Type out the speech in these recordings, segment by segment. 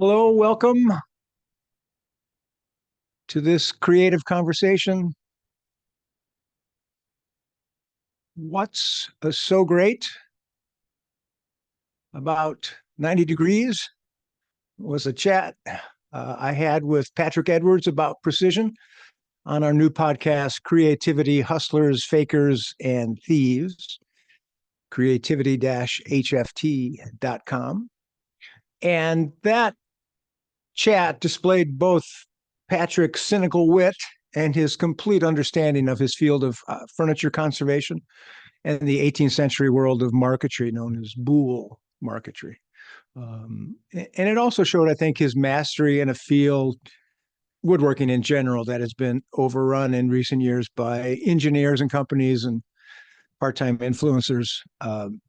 Hello, welcome to this creative conversation. What's so great about 90 Degrees was a chat I had with Patrick Edwards about precision on our new podcast, Creativity, Hustlers, Fakers, and Thieves, creativity-hft.com. And that chat displayed both Patrick's cynical wit and his complete understanding of his field of furniture conservation and the 18th century world of marquetry known as boule marquetry. And it also showed, I think, his mastery in a field, woodworking in general, that has been overrun in recent years by engineers and companies and part-time influencers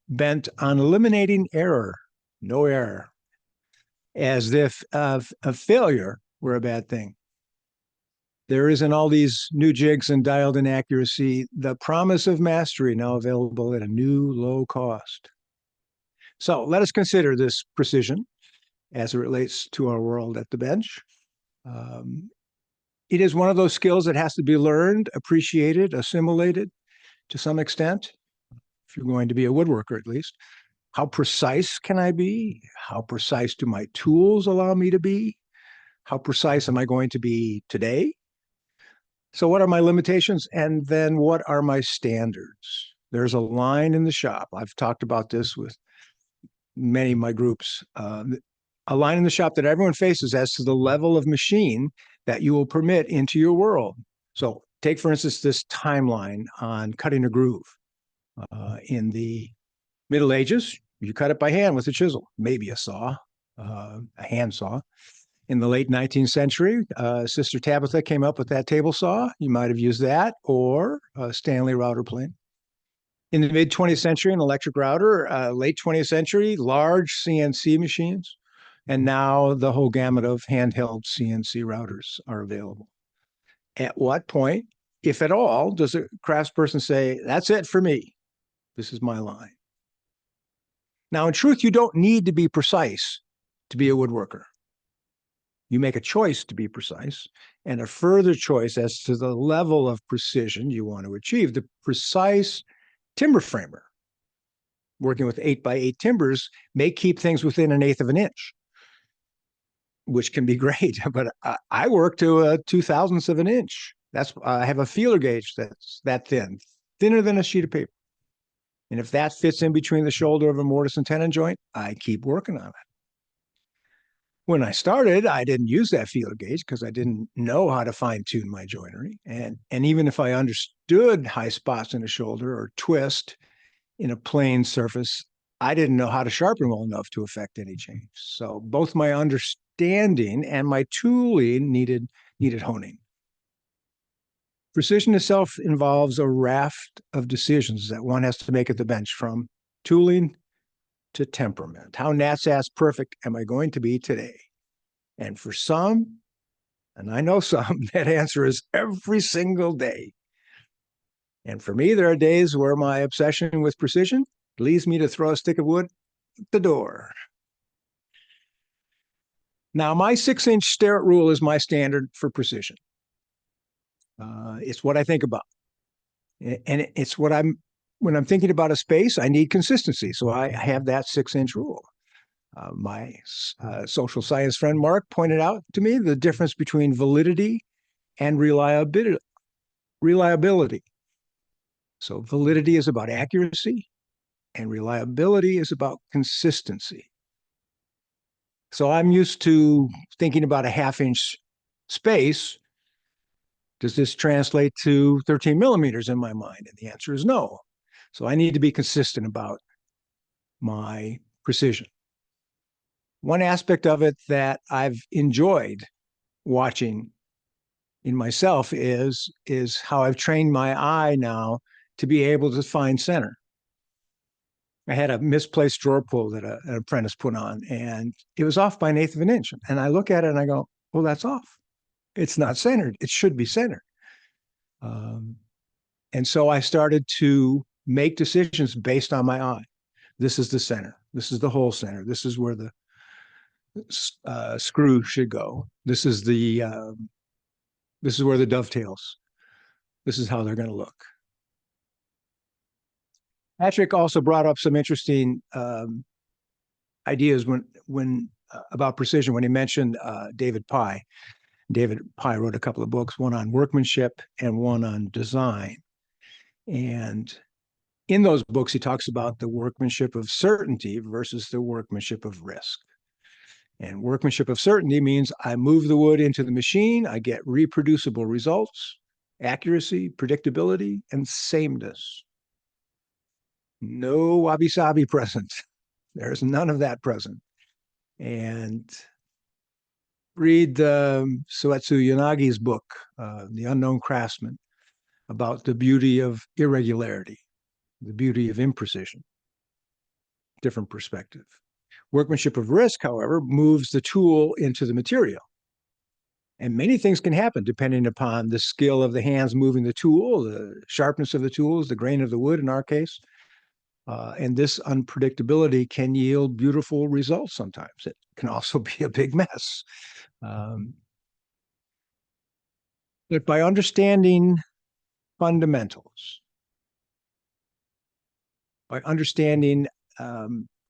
bent on eliminating error, no error, as if a failure were a bad thing. There is in all these new jigs and dialed in accuracy, the promise of mastery now available at a new low cost. So let us consider this precision as it relates to our world at the bench. It is one of those skills that has to be learned, appreciated, assimilated to some extent, if you're going to be a woodworker at least. How precise can I be? How precise do my tools allow me to be? How precise am I going to be today? So what are my limitations? And then what are my standards? There's a line in the shop. I've talked about this with many of my groups. A line in the shop that everyone faces as to the level of machine that you will permit into your world. So take, for instance, this timeline on cutting a groove. In the Middle Ages, you cut it by hand with a chisel, maybe a saw, a hand saw. In the late 19th century, Sister Tabitha came up with that table saw. You might have used that, or a Stanley router plane. In the mid 20th century, an electric router. Late 20th century, large CNC machines. And now the whole gamut of handheld CNC routers are available. At what point, if at all, does a craftsperson say, that's it for me? This is my line. Now, in truth, you don't need to be precise to be a woodworker. You make a choice to be precise and a further choice as to the level of precision you want to achieve. The precise timber framer, working with 8x8 timbers, may keep things within 1/8 of an inch, which can be great. But I work to a 2/1000th of an inch. I have a feeler gauge that's that thin, thinner than a sheet of paper. And if that fits in between the shoulder of a mortise and tenon joint, I keep working on it. When I started, I didn't use that feeler gauge because I didn't know how to fine tune my joinery. And even if I understood high spots in a shoulder or twist in a plane surface, I didn't know how to sharpen well enough to affect any change. So both my understanding and my tooling needed honing. Precision itself involves a raft of decisions that one has to make at the bench, from tooling to temperament. How Nat's ass perfect am I going to be today? And for some, and I know some, that answer is every single day. And for me, there are days where my obsession with precision leads me to throw a stick of wood at the door. Now, my 6-inch Starrett rule is my standard for precision. It's what I think about. And it's what when I'm thinking about a space, I need consistency. So I have that 6-inch rule. My social science friend, Mark, pointed out to me the difference between validity and reliability. So validity is about accuracy and reliability is about consistency. So I'm used to thinking about a 1/2-inch space. Does this translate to 13 millimeters in my mind? And the answer is no. So I need to be consistent about my precision. One aspect of it that I've enjoyed watching in myself is how I've trained my eye now to be able to find center. I had a misplaced drawer pull that an apprentice put on, and it was off by 1/8 of an inch. And I look at it and I go, well, that's off. It's not centered. It should be centered. And so I started to make decisions based on my eye. This is the center. This is the whole center. This is where the screw should go. This is where the dovetails. This is how they're going to look. Patrick also brought up some interesting ideas when about precision when he mentioned David Pye. David Pye wrote a couple of books, one on workmanship and one on design. And in those books, he talks about the workmanship of certainty versus the workmanship of risk. And workmanship of certainty means I move the wood into the machine, I get reproducible results, accuracy, predictability, and sameness. No wabi-sabi present. There's none of that present. And read Suetsu Yanagi's book, The Unknown Craftsman, about the beauty of irregularity, the beauty of imprecision. Different perspective. Workmanship of risk, however, moves the tool into the material. And many things can happen depending upon the skill of the hands moving the tool, the sharpness of the tools, the grain of the wood in our case. And this unpredictability can yield beautiful results sometimes. It can also be a big mess. But by understanding fundamentals, by understanding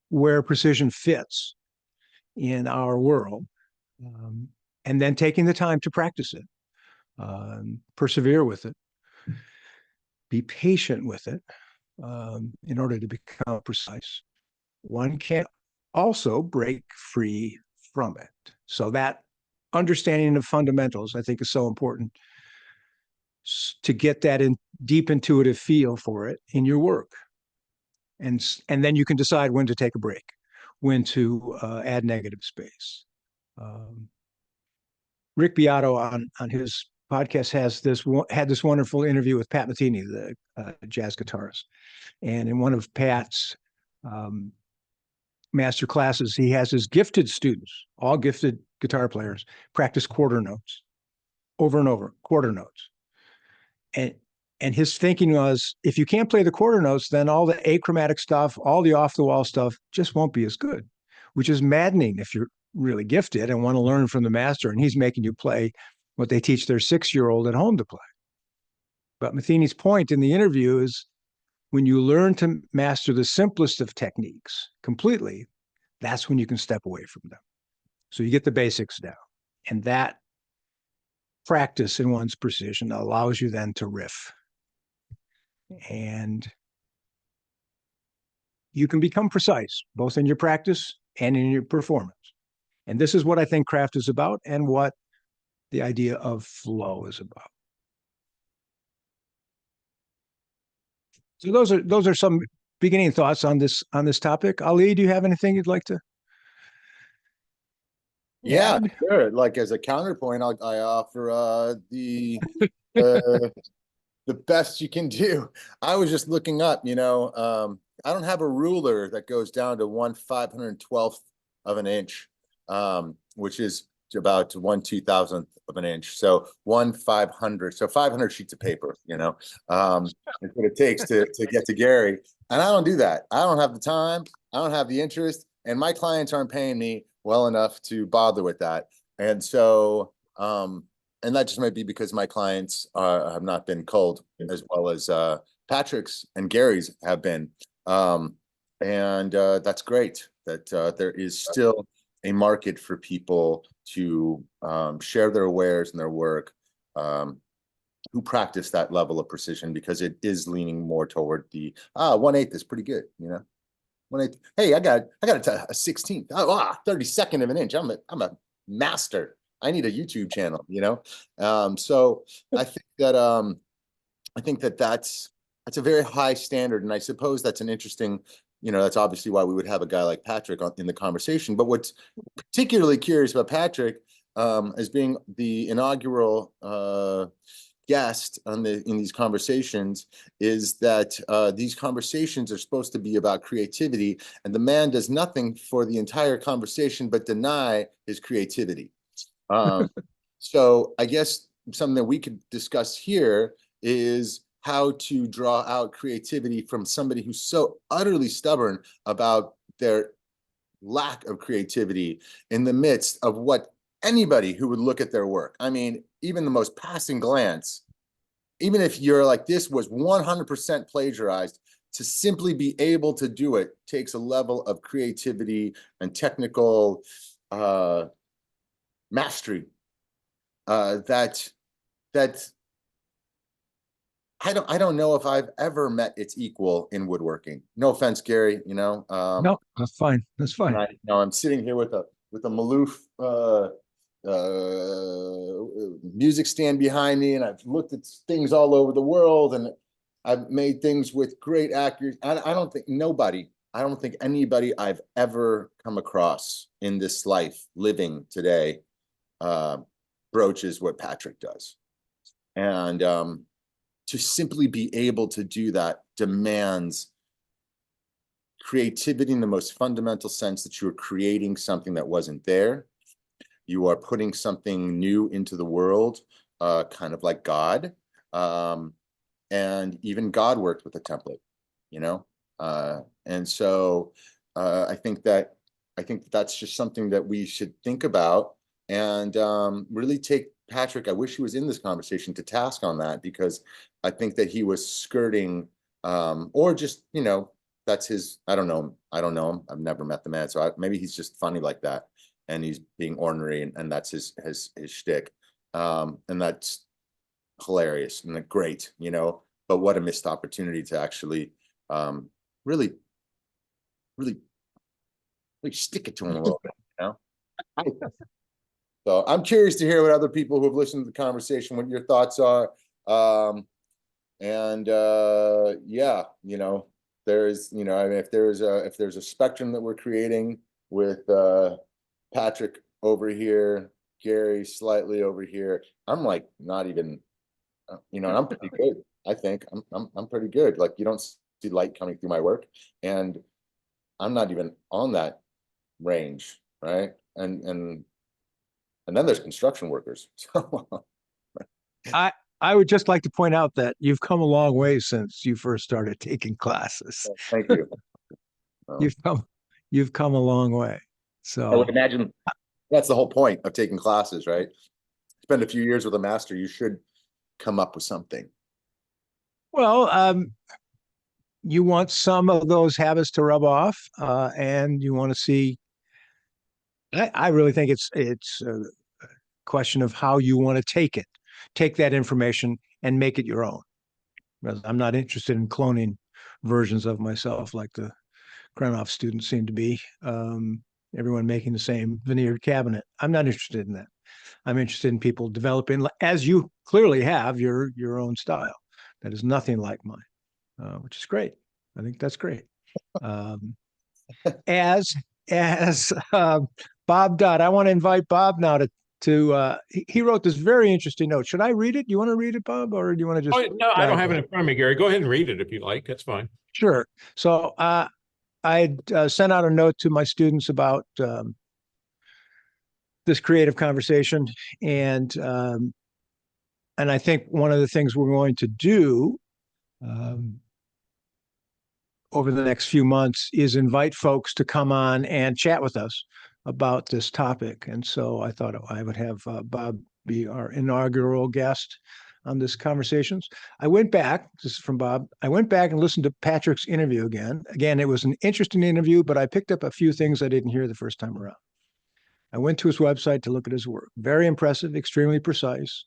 where precision fits in our world, and then taking the time to practice it, persevere with it, be patient with it, in order to become precise, one can also break free from it. So that understanding of fundamentals, I think, is so important to get that deep intuitive feel for it in your work. And then you can decide when to take a break, when to add negative space. Rick Beato on his podcast had this wonderful interview with Pat Metheny, the jazz guitarist. And in one of Pat's master classes, he has his gifted students, all gifted guitar players, practice quarter notes over and over, quarter notes. And his thinking was, if you can't play the quarter notes, then all the achromatic stuff, all the off-the-wall stuff just won't be as good, which is maddening if you're really gifted and want to learn from the master, and he's making you play what they teach their 6-year-old at home to play. But Metheny's point in the interview is, when you learn to master the simplest of techniques completely, that's when you can step away from them. So you get the basics down. And that practice in one's precision allows you then to riff. And you can become precise, both in your practice and in your performance. And this is what I think craft is about, and what the idea of flow is about. So those are some beginning thoughts on this topic. Ali, do you have anything you'd like to? Yeah, sure. Like, as a counterpoint, I offer the best you can do. I was just looking up, I don't have a ruler that goes down to 1/512th of an inch, which is about 1/2000th of an inch. So 1/500. So 500 sheets of paper, it's what it takes to get to Gary. And I don't do that. I don't have the time. I don't have the interest. And my clients aren't paying me well enough to bother with that. And so, and that just might be because my clients have not been cold as well as Patrick's and Gary's have been. And that's great that there is still a market for people to share their wares and their work, who practice that level of precision, because it is leaning more toward the 1/8 is pretty good, 1/8. Hey, I got a 16th, 32nd of an inch. I'm a master. I need a YouTube channel, So I think that's a very high standard, and I suppose that's an interesting, that's obviously why we would have a guy like Patrick in the conversation. But what's particularly curious about Patrick, as being the inaugural guest in these conversations, is that these conversations are supposed to be about creativity, and the man does nothing for the entire conversation but deny his creativity. So I guess something that we could discuss here is how to draw out creativity from somebody who's so utterly stubborn about their lack of creativity in the midst of what anybody who would look at their work. I mean, even the most passing glance, even if you're like, this was 100% plagiarized, to simply be able to do it takes a level of creativity and technical mastery that I don't know if I've ever met its equal in woodworking. No offense, Gary, you know. No, that's fine. That's fine. I'm sitting here with a Maloof music stand behind me, and I've looked at things all over the world, and I've made things with great accuracy. I don't think anybody I've ever come across in this life living today broaches what Patrick does. And to simply be able to do that demands creativity in the most fundamental sense, that you are creating something that wasn't there. You are putting something new into the world, kind of like God. And even God worked with a template, you know? And so I think that's just something that we should think about, and really take Patrick, I wish he was in this conversation, to task on that, because I think that he was skirting, or just, you know, that's his, I don't know him. I've never met the man. So maybe he's just funny like that, and he's being ornery, and that's his shtick. And that's hilarious and great, you know, but what a missed opportunity to actually really stick it to him a little bit, you know? So I'm curious to hear what other people who have listened to the conversation, what your thoughts are. Yeah, you know, there's, you know, I mean, if there's a spectrum that we're creating with Patrick over here, Gary slightly over here, I'm like not even, you know, and I'm pretty good. I think I'm pretty good. Like, you don't see light coming through my work, and I'm not even on that range, right? And then there's construction workers. I would just like to point out that you've come a long way since you first started taking classes. Thank you. You've come a long way. I would So imagine that's the whole point of taking classes, right? Spend a few years with a master, you should come up with something. well, you want some of those habits to rub off, and you want to see. I really think it's a question of how you want to take that information and make it your own. I'm not interested in cloning versions of myself like the Krenov students seem to be. Everyone making the same veneered cabinet. I'm not interested in that. I'm interested in people developing, as you clearly have, your own style. That is nothing like mine, which is great. I think that's great. As Bob Dodd, I want to invite Bob now to he wrote this very interesting note. Should I read it? Do you want to read it, Bob, or do you want to just? Oh, no, I don't have it in front of me, Gary. Go ahead and read it if you like. That's fine. Sure. So I sent out a note to my students about this creative conversation, and I think one of the things we're going to do over the next few months is invite folks to come on and chat with us about this topic. And so I thought I would have Bob be our inaugural guest on this conversations. I went back, this is from Bob, I went back and listened to Patrick's interview again. Again, it was an interesting interview, but I picked up a few things I didn't hear the first time around. I went to his website to look at his work. Very impressive, extremely precise.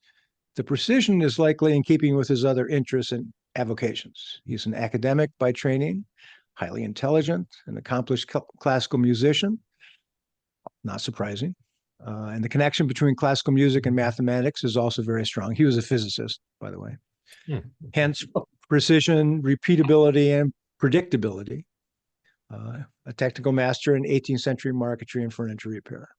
The precision is likely in keeping with his other interests and avocations. He's an academic by training, highly intelligent, an accomplished classical musician, not surprising. And the connection between classical music and mathematics is also very strong. He was a physicist, by the way. Hence, precision, repeatability, and predictability. A technical master in 18th century marquetry and furniture repair.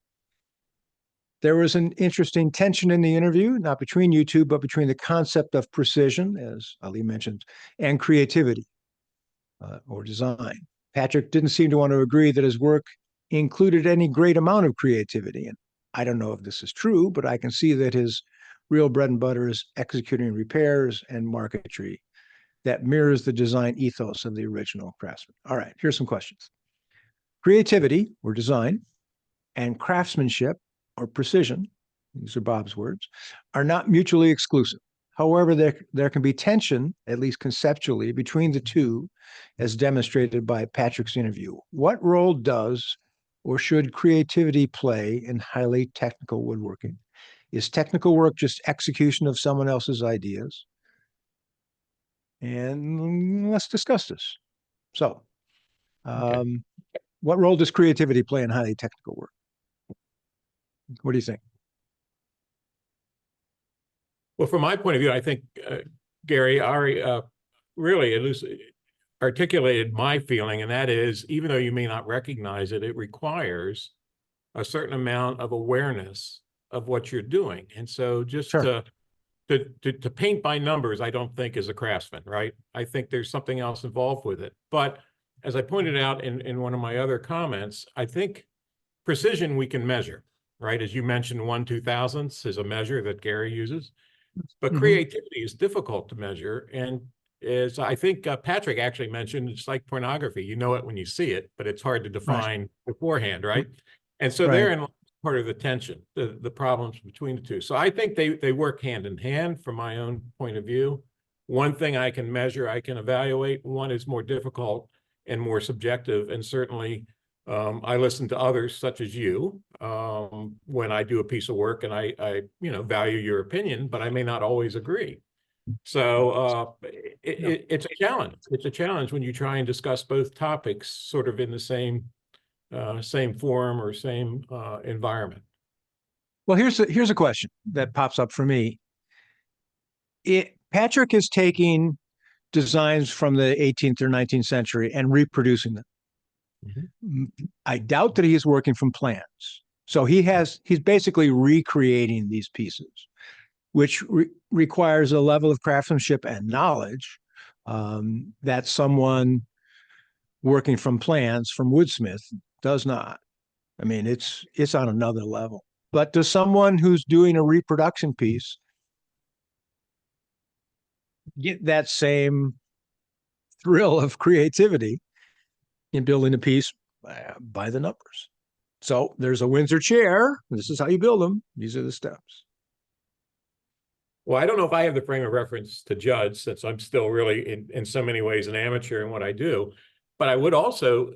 There was an interesting tension in the interview, not between you two, but between the concept of precision, as Ali mentioned, and creativity or design. Patrick didn't seem to want to agree that his work included any great amount of creativity. And I don't know if this is true, but I can see that his real bread and butter is executing repairs and marquetry that mirrors the design ethos of the original craftsman. All right, here's some questions. Creativity or design and craftsmanship or precision, these are Bob's words, are not mutually exclusive. However, there can be tension, at least conceptually, between the two, as demonstrated by Patrick's interview. What role does or should creativity play in highly technical woodworking? Is technical work just execution of someone else's ideas? And let's discuss this. So, what role does creativity play in highly technical work? What do you think? Well, from my point of view, I think Gary Ari really articulated my feeling, and that is, even though you may not recognize it, it requires a certain amount of awareness of what you're doing. And so just Sure. to paint by numbers, I don't think is a craftsman, right? I think there's something else involved with it. But as I pointed out in one of my other comments, I think precision we can measure, right? As you mentioned, 1/2000th is a measure that Gary uses. But creativity is difficult to measure. And as I think Patrick actually mentioned, it's like pornography. You know it when you see it, but it's hard to define beforehand, right? And so therein lies part of the tension, the problems between the two. So I think they work hand in hand from my own point of view. One thing I can measure, I can evaluate. One is more difficult and more subjective. And certainly I listen to others such as you when I do a piece of work, and I value your opinion, but I may not always agree. So it's a challenge. It's a challenge when you try and discuss both topics sort of in the same forum or same environment. Well, here's a question that pops up for me. Patrick is taking designs from the 18th or 19th century and reproducing them. I doubt that he's working from plans. So he's basically recreating these pieces, which requires a level of craftsmanship and knowledge that someone working from plans from Woodsmith does not. I mean, it's on another level. But does someone who's doing a reproduction piece get that same thrill of creativity in building a piece by the numbers? So there's a Windsor chair. This is how you build them. These are the steps. Well, I don't know if I have the frame of reference to judge, since I'm still really in so many ways an amateur in what I do. But I would also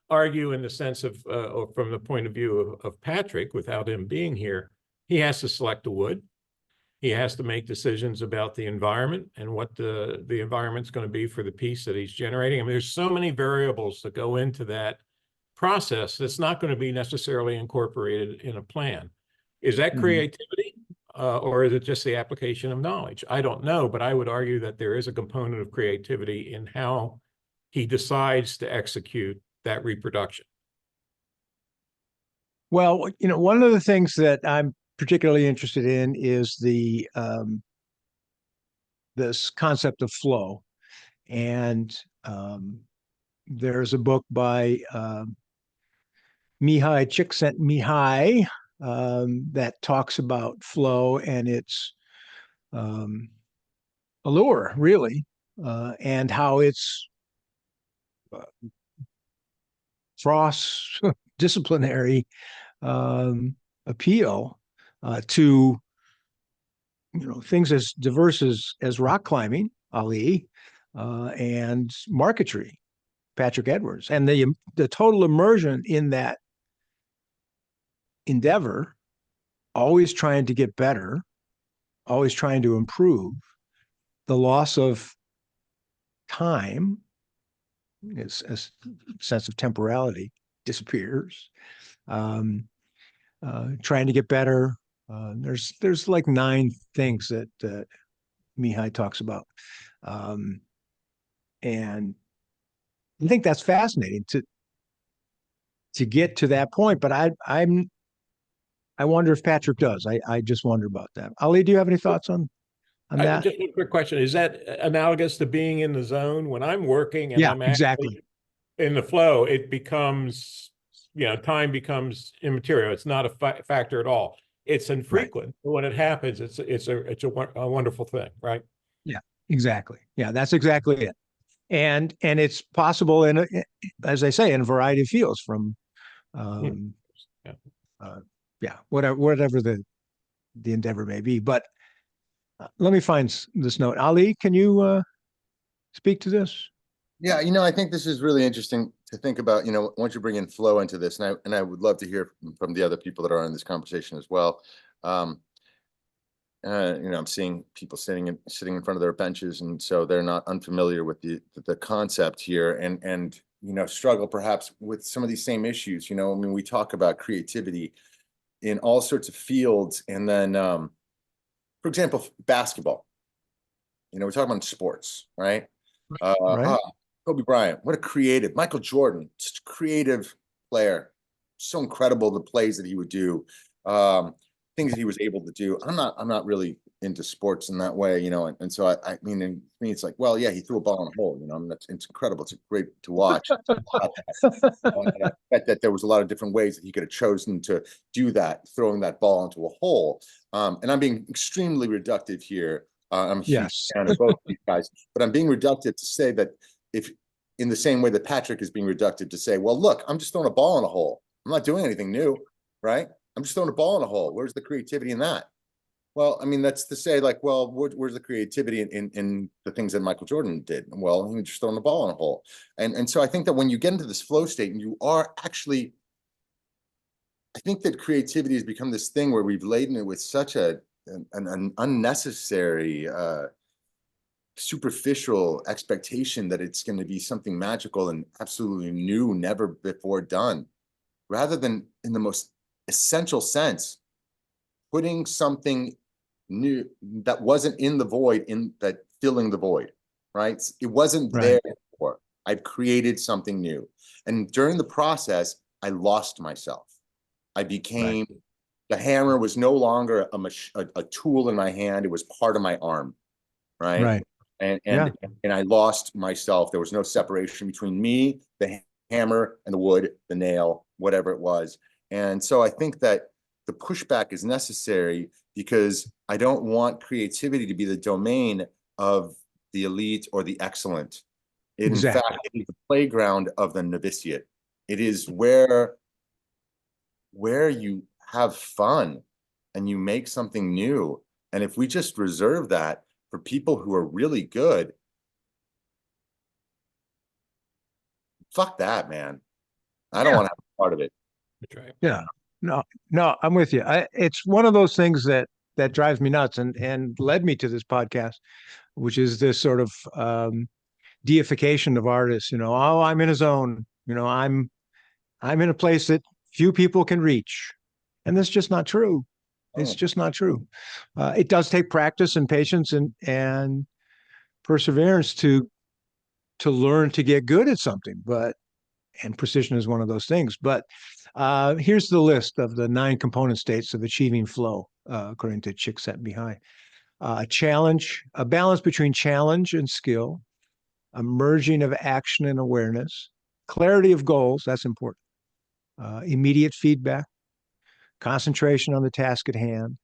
argue in the sense of, or from the point of view of Patrick, without him being here, he has to select the wood. He has to make decisions about the environment and what the environment's going to be for the piece that he's generating. I mean, there's so many variables that go into that process that's not going to be necessarily incorporated in a plan. Is that creativity or is it just the application of knowledge? I don't know, but I would argue that there is a component of creativity in how he decides to execute that reproduction. Well, one of the things that I'm particularly interested in is this concept of flow. And there's a book by Mihai Csikszentmihalyi that talks about flow and its allure, really, and how it's cross-disciplinary appeal to things as diverse as rock climbing, Ali, and marquetry, Patrick Edwards, and the total immersion in that endeavor, always trying to get better, always trying to improve. The loss of time, its a sense of temporality disappears. Trying to get better. There's like 9 things that Mihai talks about, and I think that's fascinating to get to that point. But I wonder if Patrick does. I just wonder about that. Ali, do you have any thoughts on that? Just a quick question. Is that analogous to being in the zone? When I'm working and I'm exactly in the flow, it becomes, time becomes immaterial. It's not a factor at all. It's infrequent. But when it happens, it's a wonderful thing, right? Yeah, exactly. Yeah, that's exactly it. And it's possible as I say, in a variety of fields, from Yeah. Yeah, whatever the endeavor may be. But let me find this note. Ali, can you speak to this? Yeah, I think this is really interesting to think about, once you bring in flow into this, and I would love to hear from the other people that are in this conversation as well. I'm seeing people sitting in front of their benches, and so they're not unfamiliar with the concept here, and struggle perhaps with some of these same issues. I mean, we talk about creativity in all sorts of fields, and then, for example, basketball. We're talking about sports, right? Right. Kobe Bryant, what a creative. Michael Jordan, such a creative player, so incredible the plays that he would do. Things that he was able to do. I'm not really into sports in that way, and so I mean, to me, it's like, well, yeah, he threw a ball in a hole, I mean, it's incredible. It's great to watch. And I bet that there was a lot of different ways that he could have chosen to do that, throwing that ball into a hole. And I'm being extremely reductive here. I'm a huge Yes. fan of both of these guys, but I'm being reductive to say that if, in the same way that Patrick is being reductive to say, well, look, I'm just throwing a ball in a hole. I'm not doing anything new, right? I'm just throwing a ball in a hole. Where's the creativity in that? Well, I mean, that's to say, like, well, where's the creativity in the things that Michael Jordan did? Well, he was just throwing the ball in a hole. And so I think that when you get into this flow state and you are actually, I think that creativity has become this thing where we've laden it with such an unnecessary, superficial expectation that it's going to be something magical and absolutely new, never before done, rather than in the most essential sense, putting something new that wasn't in the void, in that filling the void, right? It wasn't there before. I've created something new. And during the process, I lost myself. I became, the hammer was no longer a tool in my hand. It was part of my arm, right? Right. And I lost myself. There was no separation between me, the hammer, and the wood, the nail, whatever it was. And so I think that the pushback is necessary because I don't want creativity to be the domain of the elite or the excellent. In fact, it is the playground of the novitiate. It is where you have fun and you make something new. And if we just reserve that for people who are really good, fuck that, man. I don't want to have a part of it. That's right. Yeah. No, I'm with you. It's one of those things that drives me nuts and led me to this podcast, which is this sort of deification of artists. Oh, I'm in a zone. I'm in a place that few people can reach, and that's just not true. It's just not true. It does take practice and patience and perseverance to learn to get good at something, and precision is one of those things. But here's the list of the 9 component states of achieving flow, according to Csikszentmihalyi. Challenge, a balance between challenge and skill, a merging of action and awareness, clarity of goals, that's important, immediate feedback, concentration on the task at hand,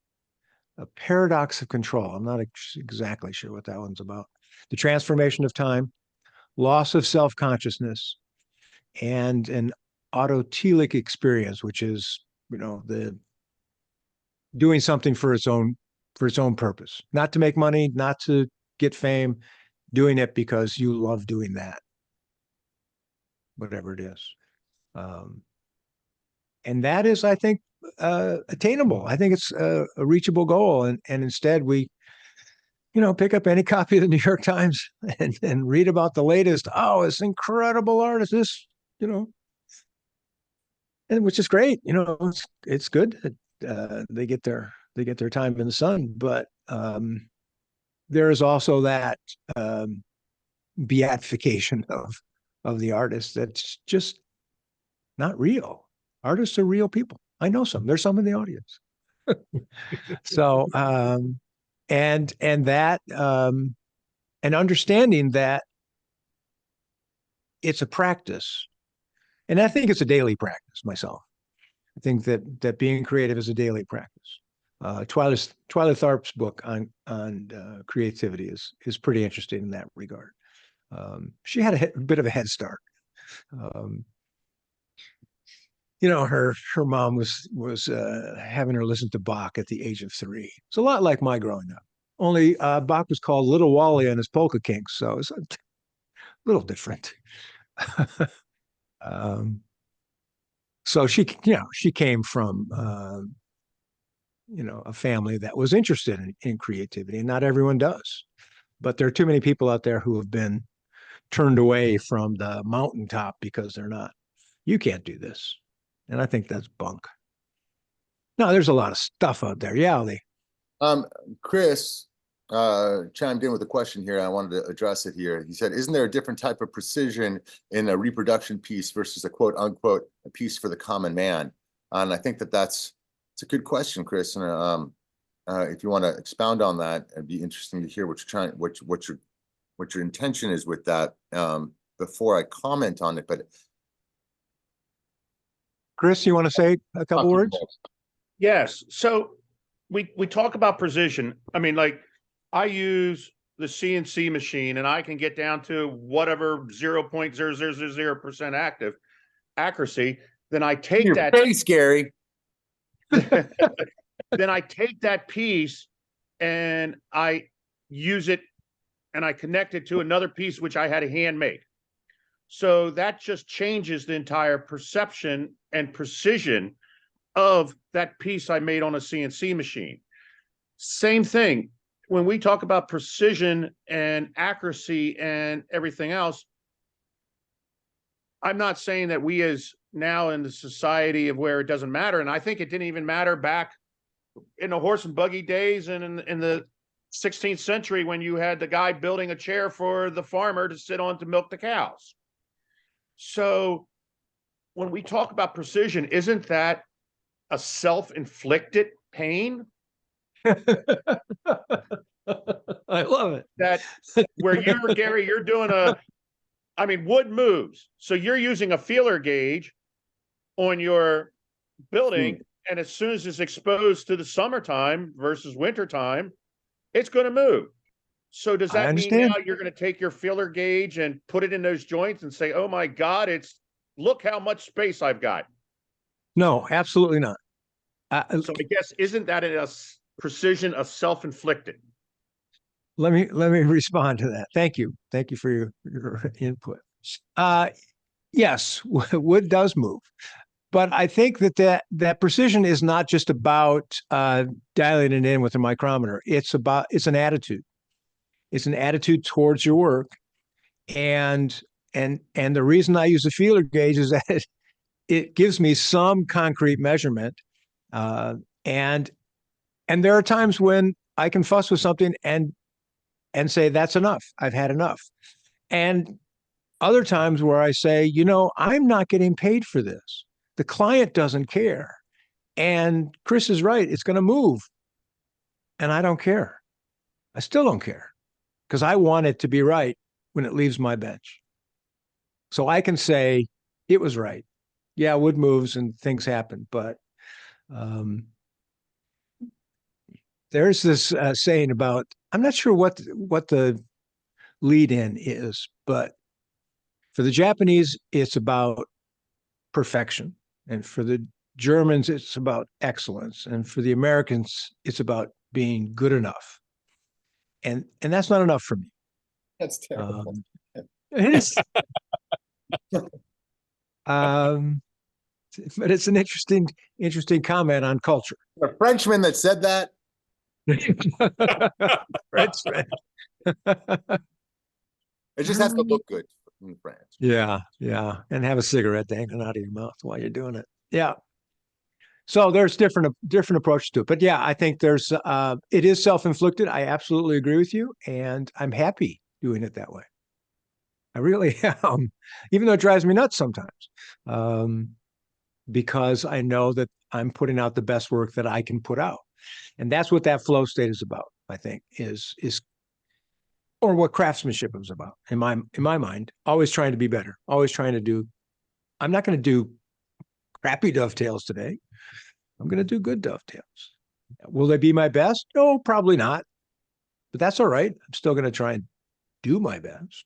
a paradox of control. I'm not exactly sure what that one's about. The transformation of time, loss of self-consciousness, and an autotelic experience, which is, the doing something for its own purpose, not to make money, not to get fame, doing it because you love doing that, whatever it is. And that is, I think, attainable. I think it's a reachable goal. And instead we, pick up any copy of the New York Times and read about the latest. Oh, it's incredible artist. This, and which is great. It's good. They get their time in the sun, but there is also that beatification of the artist that's just not real. Artists are real people. I know some. There's some in the audience. So and that and understanding that it's a practice, and I think it's a daily practice myself. I think that being creative is a daily practice. Twyla Tharp's book on creativity is pretty interesting in that regard. She had a bit of a head start. her mom was having her listen to Bach at the age of 3. It's a lot like my growing up. Only Bach was called Little Wally and his Polka Kinks, so it's a little different. So she came from a family that was interested in creativity, and not everyone does. But there are too many people out there who have been turned away from the mountaintop because they're not. You can't do this. And I think that's bunk. No, there's a lot of stuff out there. Yeah, Ali. Chris chimed in with a question here. I wanted to address it here. He said, isn't there a different type of precision in a reproduction piece versus a quote unquote a piece for the common man? And I think it's a good question, Chris. And if you want to expound on that, it'd be interesting to hear what your intention is with that before I comment on it. But Chris, you want to say a couple words? Yes. So we talk about precision. I mean, like, I use the CNC machine and I can get down to whatever 0.0000% accuracy. Then I take your that face, Gary. then I take that piece and I use it and I connect it to another piece which I had a hand make. So that just changes the entire perception and precision of that piece I made on a CNC machine. Same thing. When we talk about precision and accuracy and everything else, I'm not saying that we as now in the society of where it doesn't matter. And I think it didn't even matter back in the horse and buggy days and in the 16th century when you had the guy building a chair for the farmer to sit on to milk the cows. So when we talk about precision, isn't that a self-inflicted pain? I love it. That where Gary, you're doing wood moves. So you're using a feeler gauge on your building, and as soon as it's exposed to the summertime versus wintertime, it's going to move. So does that mean now you're going to take your feeler gauge and put it in those joints and say, oh my God, look how much space I've got? No, absolutely not. So I guess, isn't that a precision of self-inflicted? Let me respond to that. Thank you for your input. Yes, wood does move, but I think that precision is not just about dialing it in with a micrometer. It's an attitude. It's an attitude towards your work, and the reason I use a feeler gauge is that it gives me some concrete measurement, and there are times when I can fuss with something and say, that's enough. I've had enough. And other times where I say, I'm not getting paid for this. The client doesn't care. And Chris is right. It's going to move. And I don't care. I still don't care because I want it to be right when it leaves my bench. So I can say it was right. Yeah, wood moves and things happen. But there's this saying about, I'm not sure what the lead in is, but for the Japanese, it's about perfection. And for the Germans, it's about excellence. And for the Americans, it's about being good enough. And that's not enough for me. That's terrible. It is. But it's an interesting comment on culture. A Frenchman that said that. Frenchman. It just has to look good in France. Yeah. And have a cigarette dangling out of your mouth while you're doing it. Yeah. So there's different approaches to it. But yeah, I think it is self-inflicted. I absolutely agree with you. And I'm happy doing it that way. I really am, even though it drives me nuts sometimes, because I know that I'm putting out the best work that I can put out. And that's what that flow state is about, I think, or what craftsmanship is about in my mind. Always trying to be better. Always trying to do. I'm not going to do crappy dovetails today. I'm going to do good dovetails. Will they be my best? No, probably not. But that's all right. I'm still going to try and do my best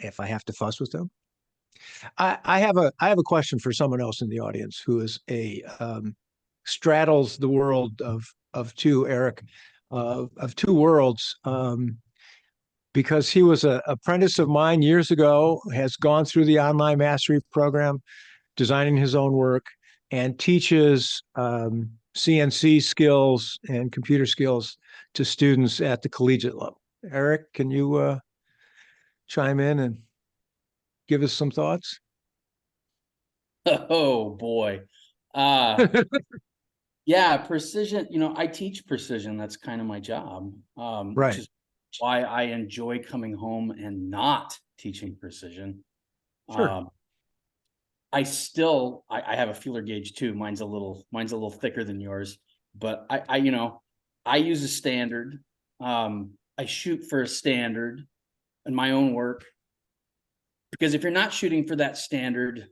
if I have to fuss with them. I have a question for someone else in the audience who is straddles the world of two, Eric, of two worlds. Because he was an apprentice of mine years ago, has gone through the online mastery program, designing his own work, and teaches CNC skills and computer skills to students at the collegiate level. Eric, can you chime in and give us some thoughts? Oh boy. Yeah, precision, I teach precision. That's kind of my job. Right. Which is why I enjoy coming home and not teaching precision. Sure. I have a feeler gauge too. Mine's a little thicker than yours, but I use a standard. I shoot for a standard in my own work, because if you're not shooting for that standard,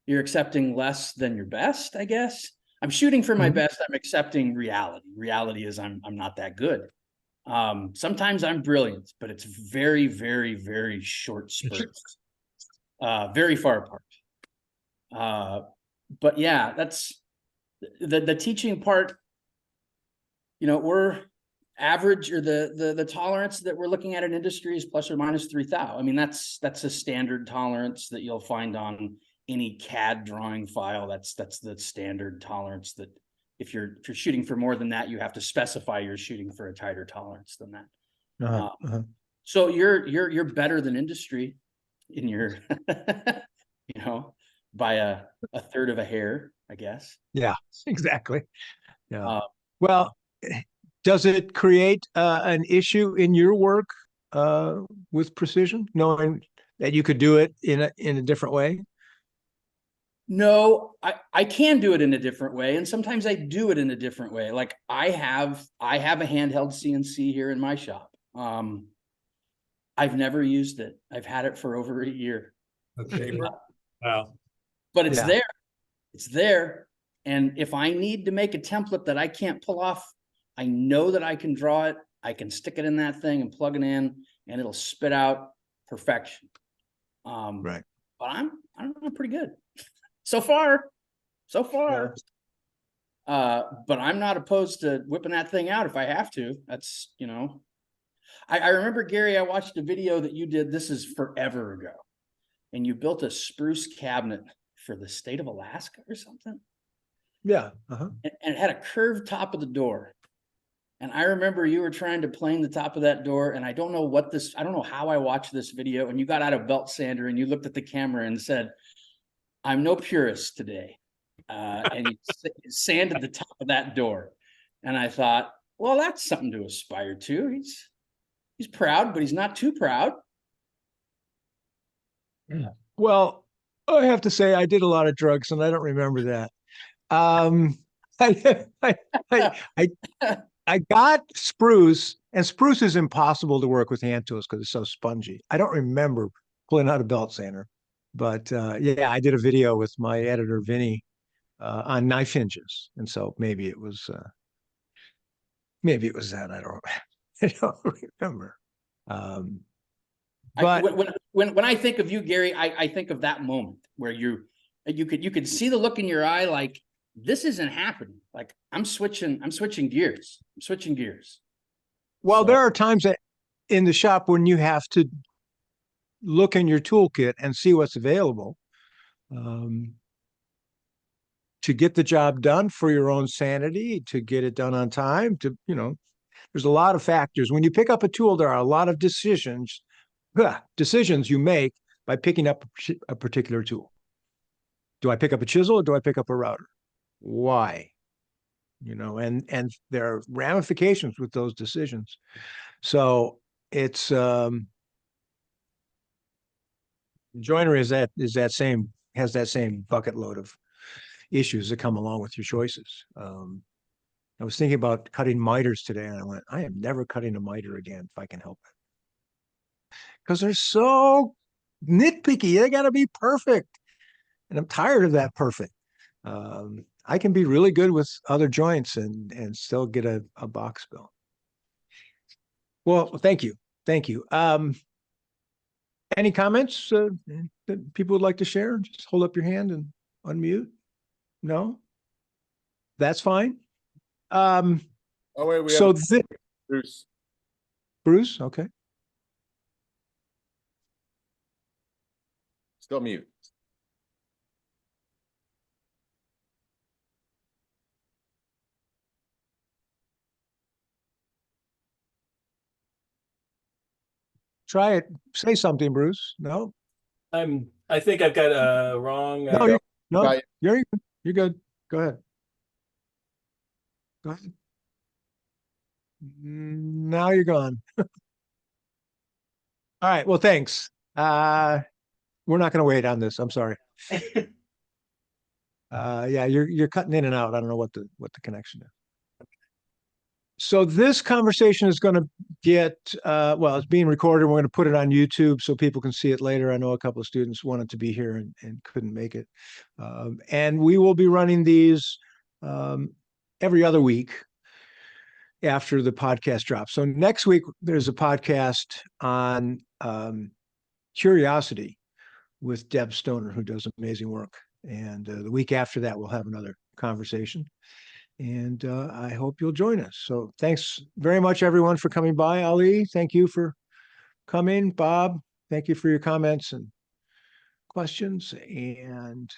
you're accepting less than your best, I guess. I'm shooting for my best. I'm accepting reality. Reality is I'm not that good. Sometimes I'm brilliant, but it's very, very, very short spurts, very far apart. But yeah, that's the teaching part. We're average, or the tolerance that we're looking at in industry is plus or minus 3,000. I mean, that's a standard tolerance that you'll find on any CAD drawing file. That's the standard tolerance, that if you're shooting for more than that, you have to specify you're shooting for a tighter tolerance than that. So you're better than industry in your, by a third of a hair, I guess. Yeah, exactly. Yeah. Well, does it create an issue in your work with precision, knowing that you could do it in a different way? No, I can do it in a different way, and sometimes I do it in a different way. Like I have a handheld CNC here in my shop. I've never used it. I've had it for over a year. Okay. Wow. But it's Yeah. there. It's there. And if I need to make a template that I can't pull off, I know that I can draw it. I can stick it in that thing and plug it in, and it'll spit out perfection. Right. But I'm pretty good. So far. Yeah. But I'm not opposed to whipping that thing out if I have to. That's, I remember, Gary, I watched a video that you did. This is forever ago. And you built a spruce cabinet for the state of Alaska or something. Yeah. And it had a curved top of the door. And I remember you were trying to plane the top of that door. And I don't know how I watched this video. And you got out a belt sander and you looked at the camera and said, "I'm no purist today." And you sanded the top of that door. And I thought, well, that's something to aspire to. He's proud, but he's not too proud. Yeah. Well, I have to say I did a lot of drugs, and I don't remember that. I got spruce, and spruce is impossible to work with hand tools because it's so spongy. I don't remember pulling out a belt sander, but yeah, I did a video with my editor Vinny on knife hinges, and so maybe it was that. I don't remember. But when I think of you, Gary, I think of that moment where you could see the look in your eye, like this isn't happening. Like I'm switching gears. Well, So- there are times that in the shop when you have to look in your toolkit and see what's available to get the job done for your own sanity, to get it done on time, there's a lot of factors. When you pick up a tool, there are a lot of decisions you make by picking up a particular tool. Do I pick up a chisel or do I pick up a router? Why? And there are ramifications with those decisions. So it's joinery has that same bucket load of issues that come along with your choices. I was thinking about cutting miters today, and I went, I am never cutting a miter again if I can help it. Because they're so nitpicky. They got to be perfect. And I'm tired of that perfect. I can be really good with other joints and still get a box bill. Well, thank you. Any comments that people would like to share? Just hold up your hand and unmute. No? That's fine. Oh, wait, we So have Bruce. Bruce, okay. Still mute. Try it. Say something, Bruce. No? I think I've got a wrong. No, no, Got you're good. Go ahead. Go ahead. Now you're gone. All right. Well, thanks. We're not going to wait on this. I'm sorry. Yeah, you're cutting in and out. I don't know what the connection is. So this conversation is going to get well, it's being recorded. We're going to put it on YouTube so people can see it later. I know a couple of students wanted to be here and couldn't make it. And we will be running these every other week after the podcast drops. So next week there's a podcast on curiosity with Deb Stoner, who does amazing work. And the week after that, we'll have another conversation. And I hope you'll join us. So thanks very much, everyone, for coming by. Ali, thank you for coming. Bob, thank you for your comments and questions. And